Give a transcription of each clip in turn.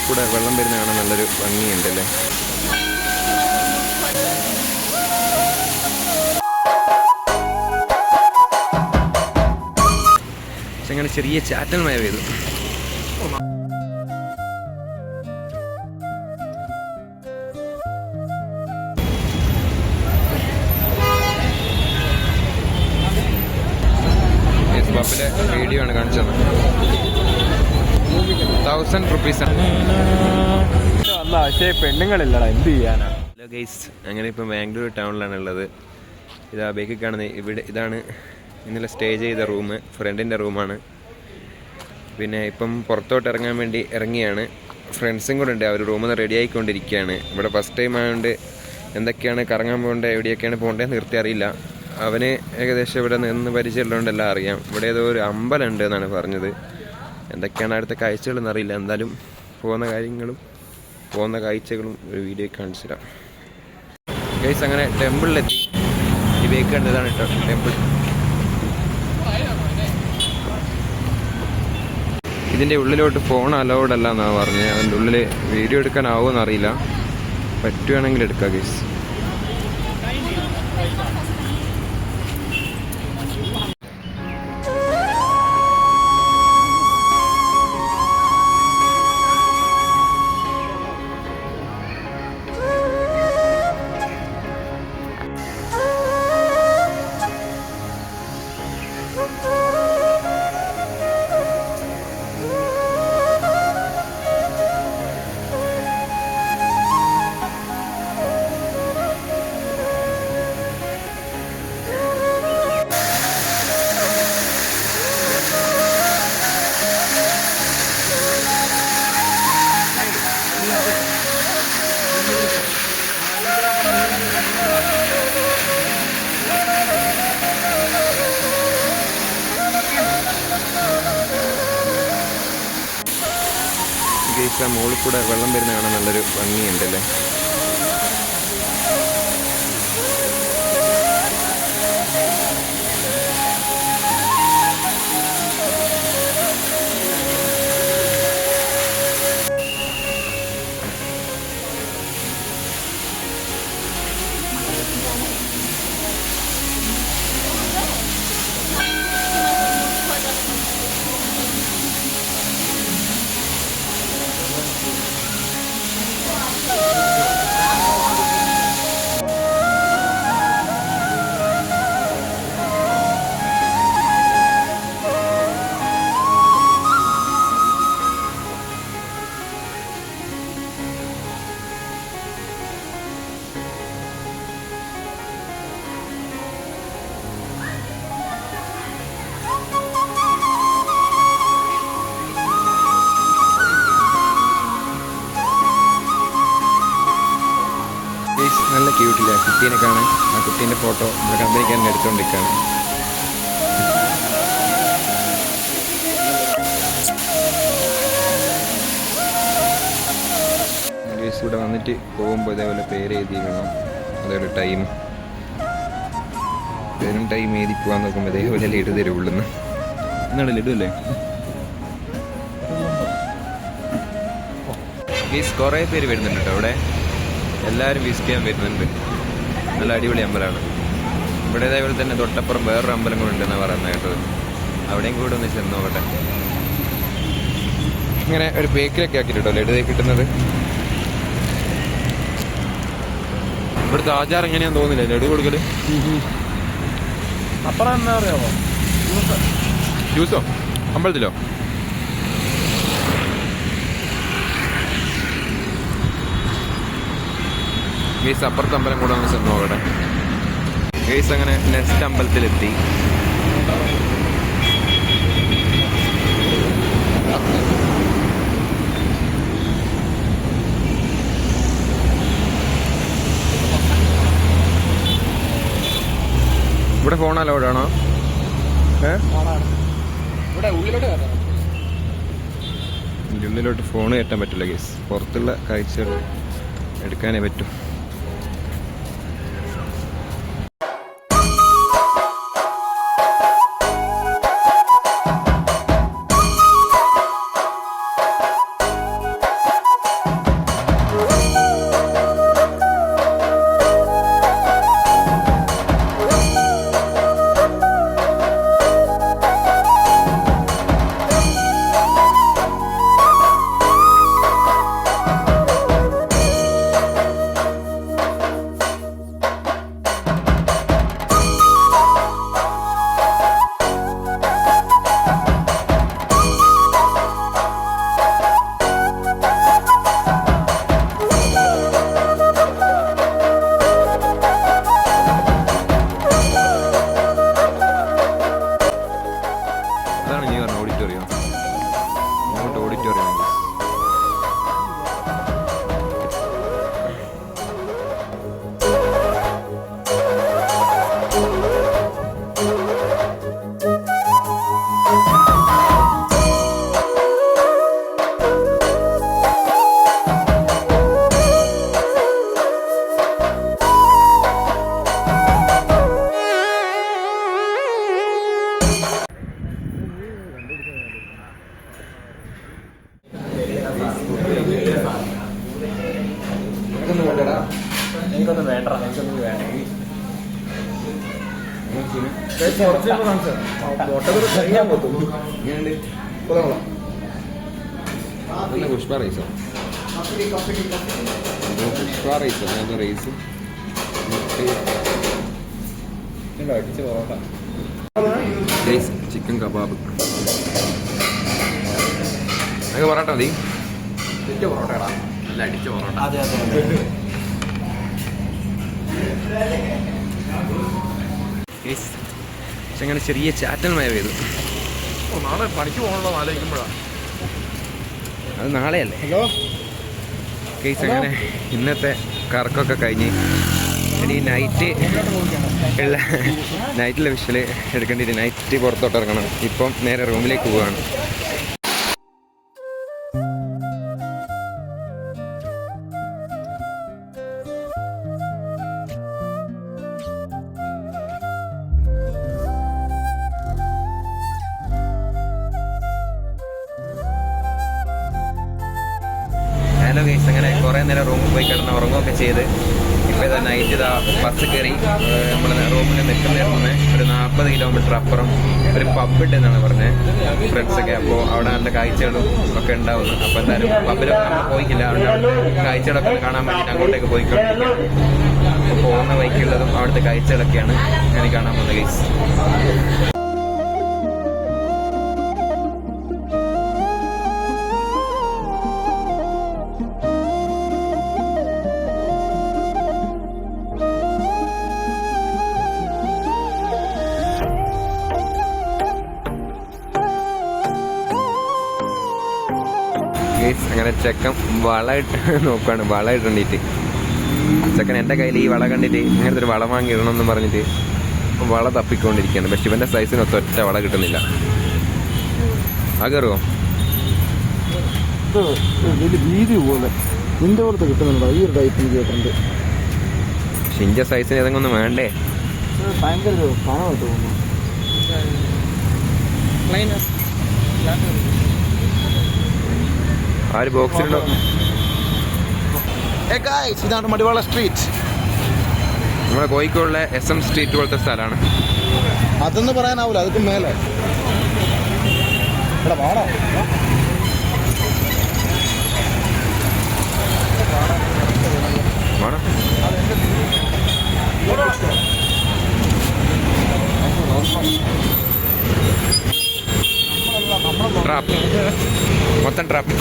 മുകളിൽ കൂടെ വെള്ളം വരുന്ന കാണാൻ നല്ലൊരു ഭംഗിയുണ്ട് അല്ലേ. പക്ഷെ അങ്ങനെ ചെറിയ ചാറ്റൽ മഴ പെയ്തു. വീഡിയോ ആണ് കാണിച്ചത്. 1000 rupees ആണ്. പക്ഷേ പെണ്ണുങ്ങളില്ലടാ, എന്ത് ചെയ്യാനാ. ഹലോ ഗൈസ്, അങ്ങനെ ഇപ്പം ബാംഗ്ലൂർ ടൗണിലാണ് ഉള്ളത്. ഇതാ ബേക്കിൽ കാണുന്നത് ഇവിടെ ഇതാണ് ഇന്നലെ സ്റ്റേ ചെയ്ത റൂം, ഫ്രണ്ടിൻ്റെ റൂമാണ്. പിന്നെ ഇപ്പം പുറത്തോട്ട് ഇറങ്ങാൻ വേണ്ടി ഇറങ്ങിയാണ്. ഫ്രണ്ട്സും കൂടെ ഉണ്ട്, അവർ റൂമിൽ നിന്ന് റെഡി ആയിക്കൊണ്ടിരിക്കുകയാണ്. ഇവിടെ ഫസ്റ്റ് ടൈം ആയതുകൊണ്ട് എന്തൊക്കെയാണ് കറങ്ങാൻ പോകേണ്ടത്, എവിടെയൊക്കെയാണ് പോകേണ്ടതെന്ന് നിർത്തി അറിയില്ല. അവന് ഏകദേശം ഇവിടെ നിന്ന് പരിചയമുള്ളതുകൊണ്ട് എല്ലാം അറിയാം. ഇവിടെ ഏതോ ഒരു അമ്പലം ഉണ്ട് എന്നാണ് പറഞ്ഞത്. എന്തൊക്കെയാണ് അടുത്ത കാഴ്ചകളെന്ന് അറിയില്ല. എന്തായാലും പോകുന്ന കാഴ്ചകളും ഒരു വീഡിയോ കാണിച്ചു തരാം ഗൈസ്. അങ്ങനെ ടെമ്പിളിലെത്തി. ഈ ബേക്ക് കണ്ടതാണ് കേട്ടോ ടെമ്പിൾ. ഇതിൻ്റെ ഉള്ളിലോട്ട് ഫോൺ അലൗഡ് അല്ല എന്നാണ് പറഞ്ഞത്. അതിൻ്റെ ഉള്ളിൽ വീഡിയോ എടുക്കാനാവുമെന്ന് അറിയില്ല. പറ്റുകയാണെങ്കിൽ എടുക്കാം ഗൈസ്. മുകളിൽ കൂടെ വെള്ളം വരുന്ന കാണാൻ നല്ലൊരു ഭംഗിയുണ്ട് അല്ലേ. നല്ല ക്യൂട്ടില്ല കുട്ടീനെ കാണാൻ. ആ കുട്ടീൻ്റെ ഫോട്ടോ നമ്മുടെ കമ്പനിക്ക് തന്നെ എടുത്തുകൊണ്ടിരിക്കുകയാണ്. ഇവിടെ വന്നിട്ട് പോകുമ്പോൾ ഇതേപോലെ പേര് എഴുതി വേണം. അതേപോലെ ടൈം എഴുതി പോകാൻ നോക്കുമ്പോൾ ഇതേപോലെ ലഡു തരുള്ളൂന്ന്. എന്നാണ് ലഡു അല്ലേ. മീൻസ് കുറേ പേര് വരുന്നുണ്ട് കേട്ടോ ഇവിടെ. എല്ലാവരും വിസിറ്റ് ചെയ്യാൻ വരുന്നുണ്ട്. നല്ല അടിപൊളി അമ്പലമാണ്. ഇവിടെ ഇതേപോലെ തന്നെ തൊട്ടപ്പുറം വേറൊരു അമ്പലം കൂടെ ഉണ്ടെന്നാണ് പറയുന്നത് കേട്ടത്. അവിടെയും കൂടെ ഒന്ന് ചെന്ന് നോക്കട്ടെ. ഇങ്ങനെ ഒരു ബേക്കിലൊക്കെ ആക്കിയിട്ടോ ലഡു കിട്ടുന്നത്. ഇവിടുത്തെ ആചാരം എങ്ങനെയാന്ന് തോന്നില്ല ലഡു കൊടുക്കല്. അപ്പുറം എന്താ പറയാമോ, ജ്യൂസോ അമ്പലത്തിലോ? ഗേസ് അപ്പുറത്തെ അമ്പലം കൂടെ ഒന്ന് ചെന്ന് നോക്കട്ടെ. ഗേസ് അങ്ങനെ നെക്സ്റ്റ് അമ്പലത്തിലെത്തി. ഇവിടെ ഫോൺ അലൗഡാണോ? ഉള്ളിലോട്ട് ഫോൺ കയറ്റാൻ പറ്റില്ല ഗേസ്. പുറത്തുള്ള കാഴ്ചകൾ എടുക്കാനേ പറ്റൂ. എനിക്കൊന്നും വേണ്ട, എനിക്കൊന്നും വേണ്ട. പുഷ്പ റൈസോ? പുഷ്പ റൈസോ? അങ്ങനത്തെ റൈസ് അടിച്ച പൊറോട്ട. Chicken kebab. അത് പൊറോട്ട മതി. വലിയ പൊറോട്ടടാ, നല്ല അടിച്ച പൊറോട്ട. അതെ അതെ. പക്ഷെ അങ്ങനെ ചെറിയ ചാറ്റൽ മഴ പെയ്തു. നാളെ പണിക്ക് പോകണല്ലോ ആലോചിക്കുമ്പോഴാണ്. അത് നാളെയല്ലേ? Hello case. അങ്ങനെ ഇന്നത്തെ കറക്കമൊക്കെ കഴിഞ്ഞ് ഇനി നൈറ്റിലെ വിഷ്വല് എടുക്കേണ്ടിയിട്ട് നൈറ്റ് പുറത്തോട്ട് ഇറങ്ങണം. ഇപ്പം നേരെ റൂമിലേക്ക് പോവുകയാണ്. ഹലോ ഗൈസ്, അങ്ങനെ കുറേ നേരം റൂമിൽ പോയി കിടന്ന് ഉറങ്ങുകയൊക്കെ ചെയ്ത് ഇപ്പോൾ ഇതാ നൈറ്റ് ഇതാ ബസ് കയറി നമ്മൾ റൂമിൽ നിൽക്കുന്നതിന് ഒരു 40 കിലോമീറ്റർ അപ്പുറം ഒരു പബ്ബ് ഉണ്ടെന്നാണ് പറഞ്ഞത് ഫ്രണ്ട്സൊക്കെ. അപ്പോൾ അവിടെ നല്ല കാഴ്ചകളും ഒക്കെ ഉണ്ടാവുന്നു. അപ്പോൾ എന്തായാലും പബ്ബിലൊക്കെ നമ്മൾ പോയിക്കില്ല. അവിടെ കാഴ്ചകളൊക്കെ കാണാൻ വേണ്ടിയിട്ട് അങ്ങോട്ടേക്ക് പോയിക്കൊണ്ടിരിക്കുകയാണ്. പോകുന്ന വഴിക്കുള്ളതും അവിടുത്തെ കാഴ്ചകളൊക്കെയാണ് ഞാൻ കാണാൻ പോകുന്നത് ഗൈസ്. അങ്ങനെ ചെക്കൻ വള നോക്കുകയാണ്, വള ഇടണ്ടിട്ട്. ചെക്കൻ എൻ്റെ കയ്യിൽ ഈ വള കണ്ടിട്ട് ഇങ്ങനത്തെ ഒരു വള വാങ്ങി ഇടണമെന്ന് പറഞ്ഞിട്ട് വള തപ്പിക്കൊണ്ടിരിക്കുകയാണ്. പക്ഷെ ഇവൻ്റെ സൈസിന് ഒറ്റ വള കിട്ടുന്നില്ല. ആ കയറുമോ? വീതി പോലെ നിന്റെ പോലത്തെ കിട്ടുന്നുണ്ടോ ഈ ഒരു ടൈപ്പ്? കേട്ടിട്ടുണ്ട്. പക്ഷെ ഇഞ്ച സൈസിന് ഏതെങ്കിലും ഒന്നും വേണ്ടേ? ഭയങ്കര പണമായിട്ട് തോന്നുന്നു. ആ ഒരു ബോക്സിലുണ്ടോ? ഇതാണ് മടിവാള സ്ട്രീറ്റ്. നമ്മുടെ കോഴിക്കോടിലെ SM സ്ട്രീറ്റ് പോലത്തെ സ്ഥലമാണ്. അതൊന്നും പറയാനാവൂല, അതൊക്കെ മേലെ. ഇവിടെ വാടാ. ട്രാപ്പ്, മൊത്തം ട്രാപ്പ്.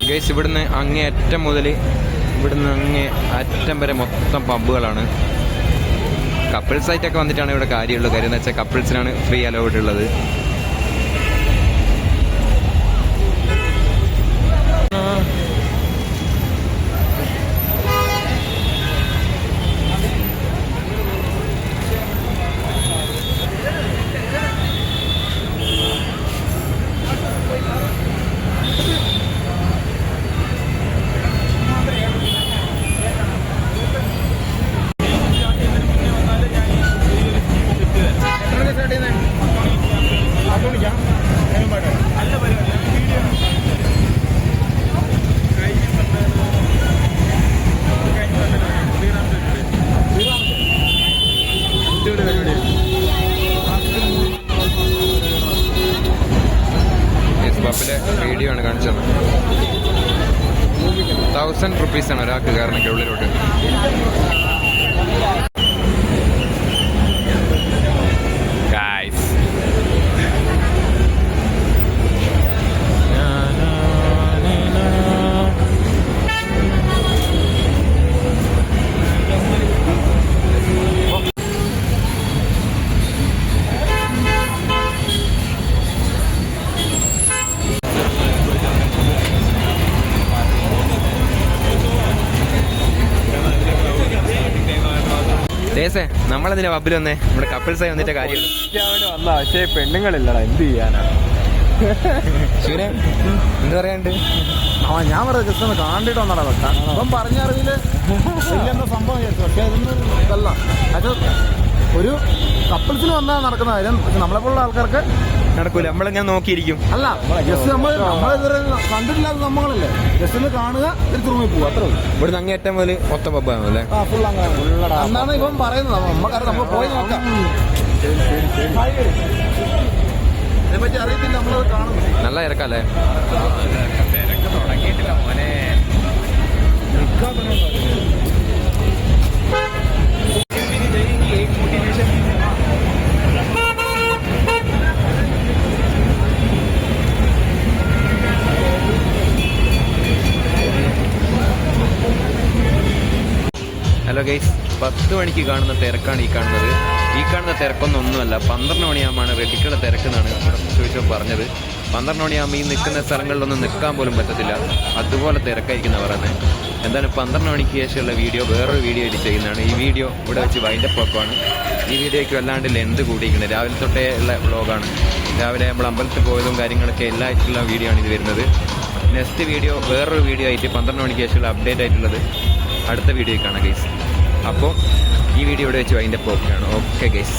ഗൈസ്, ഇവിടുന്ന് അങ്ങേ അറ്റം മുതൽ ഇവിടുന്ന് അങ്ങേ അറ്റം വരെ മൊത്തം പബ്ബുകളാണ്. കപ്പിൾസായിട്ടൊക്കെ വന്നിട്ടാണ് ഇവിടെ കാര്യമുള്ളത്. കാര്യം എന്ന് വെച്ചാൽ കപ്പിൾസിനാണ് ഫ്രീ അലൗഡ് ഉള്ളത്. വീഡിയോ ആണ് കാണിച്ചത്. 1000 റുപ്പീസാണ് ഒരാൾക്ക് കയറണമെങ്കിൽ ഉള്ളിലോട്ട്. നമ്മളതിന്റെ പബ്ബിൽ വന്നേ, നമ്മുടെ കപ്പിൾസായി വന്നിട്ട് കാര്യം വന്ന. പക്ഷേ പെണ്ണുങ്ങളില്ലടാ, എന്ത് ചെയ്യാനാ? എന്ത് പറയാണ്ട്? ഞാൻ പറഞ്ഞത് ജസ്റ്റ് ഒന്ന് കാണ്ടിട്ട് വന്നടാ. അപ്പം പറഞ്ഞ അറിവില് വലിയ സംഭവം വിചാരിച്ചു. പക്ഷെ അതൊന്നും ഇതല്ല. അത് ഒരു കപ്പിൾസിന് വന്നാൽ നടക്കുന്ന കാര്യം. പക്ഷെ നമ്മളെപ്പോലുള്ള ആൾക്കാർക്ക് നടക്കൂല, നമ്മളിങ്ങനെ നോക്കിയിരിക്കും. അല്ല ജസ്റ്റ് നമ്മളിതുവരെ കണ്ടിട്ടില്ലാത്ത സംഭവങ്ങളല്ലേ, ജസ്റ്റ് ഒന്ന് കാണുക, തിരിച്ചു റൂമിൽ പോവുക, അത്രേ ഉള്ളൂ. ഇവിടുന്ന് അങ്ങേറ്റം പോലെ മൊത്തം പബ്ബാണ് അല്ലേ? ആ ഫുൾ അങ്ങനെ എന്നാണ് ഇപ്പം പറയുന്നത്. നമുക്കറിയാം, നമ്മൾ പോയി നോക്കാം. ഇതിനെപ്പറ്റി അറിയത്തില്ല, നമ്മളത് കാണുന്നു. നല്ല ഇറക്കല്ലേ? ഹലോ ഗൈസ്, 10 മണിക്ക് കാണുന്ന തിരക്കാണ് ഈ കാണുന്നത്. ഈ കാണുന്ന തിരക്കൊന്നൊന്നുമല്ല, 12 മണിയാകുമ്പോൾ റെഡിക്കുള്ള തിരക്കെന്നാണ് ഇവിടെ ചോദിച്ചപ്പോൾ പറഞ്ഞത്. 12 മണിയാകുമ്പോൾ ഈ നിൽക്കുന്ന സ്ഥലങ്ങളിലൊന്നും നിൽക്കാൻ പോലും പറ്റത്തില്ല, അതുപോലെ തിരക്കായിരിക്കുന്ന പറയുന്നത്. എന്തായാലും 12 മണിക്ക് ശേഷമുള്ള വീഡിയോ വേറൊരു വീഡിയോ ആയിട്ട് ചെയ്യുന്നതാണ്. ഈ വീഡിയോ ഇവിടെ വെച്ച് വൈൻഡപ്പ് ആക്കുവാണ്. ഈ വീഡിയോയ്ക്ക് വല്ലാണ്ട് ലെന്ത് കൂടിയിരിക്കുന്നത്, രാവിലെ തൊട്ടേ ഉള്ള വ്ളോഗാണ്. രാവിലെ നമ്മൾ അമ്പലത്തിൽ പോയതും കാര്യങ്ങളൊക്കെ എല്ലായിട്ടുള്ള വീഡിയോ ആണ് ഇത് വരുന്നത്. നെക്സ്റ്റ് വീഡിയോ വേറൊരു വീഡിയോ ആയിട്ട് 12 മണിക്ക് ശേഷമുള്ള അപ്ഡേറ്റ് ആയിട്ടുള്ളത് അടുത്ത വീഡിയോയിൽ കാണാം ഗൈസ്. അപ്പോൾ ഈ വീഡിയോ ഇവിടെ വെച്ച് വൈൻഡപ്പ് ആക്കുകയാണ്. Okay guys.